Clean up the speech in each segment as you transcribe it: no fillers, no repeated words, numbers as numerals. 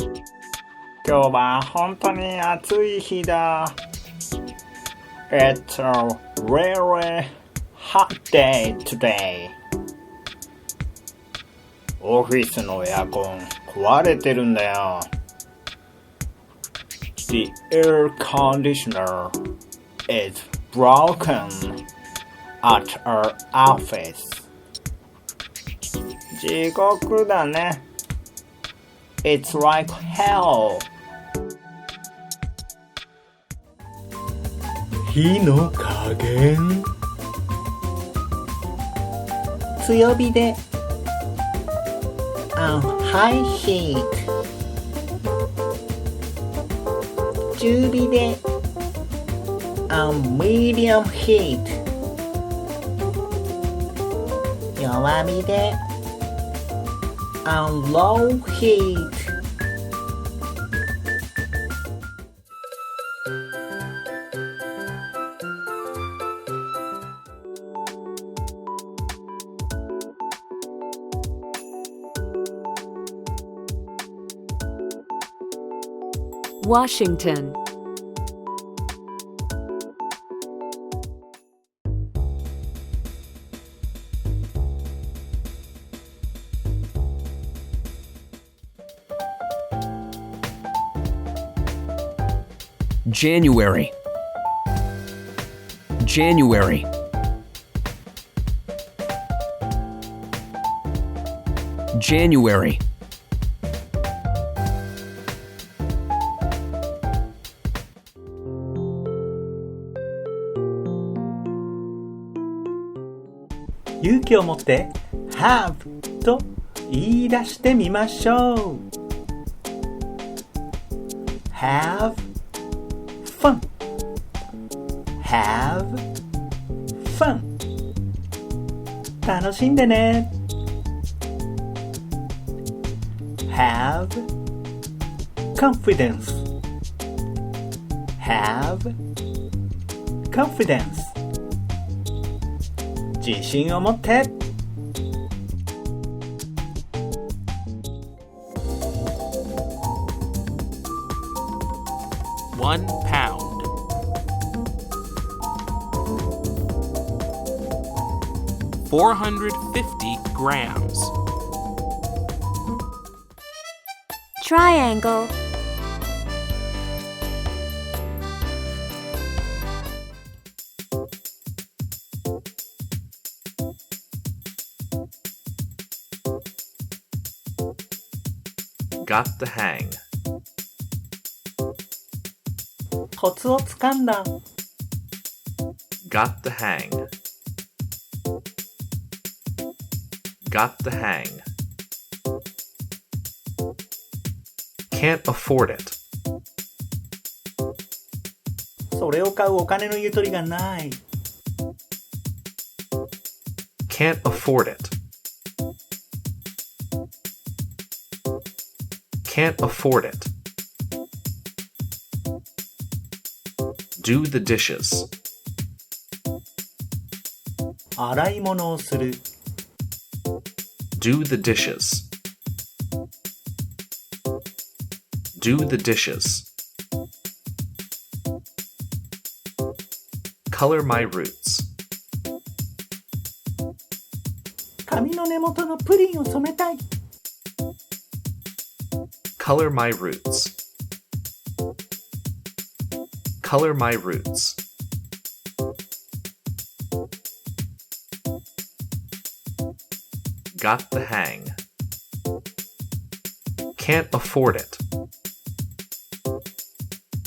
今日は本当に暑い日だ。It's a really hot day today. オフィスのエアコン壊れてるんだよ。The air conditioner is broken at our office. 地獄だね。It's like hell. 火の加減強火で on high heat 中火で on medium heat 弱火で on low heat Washington. January. January. January.「勇気を持って have と言い出してみましょう。have fun have fun 楽しんでね。have confidence have confidence 自信を持って1 pound. 450 grams. Triangle. Got the hang. コツをつかんだ。Got the hang. Got the hang. Can't afford it. それを買うお金のゆとりがない。Can't afford it. Can't afford it. Do the dishes. 洗い物をする。Do the dishes. Do the dishes. Color my roots. 髪の根元のプリンを染めたい。Color my roots. Color my roots. Got the hang. Can't afford it.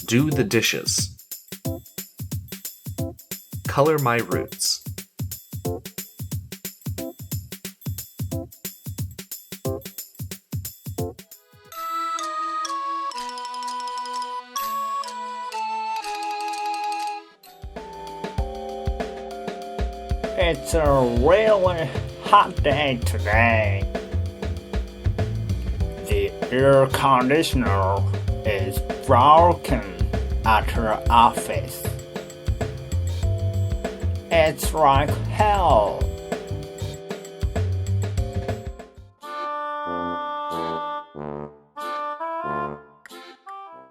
Do the dishes. Color my roots. It's a really hot day today. The air conditioner is broken at her office. It's like hell. う。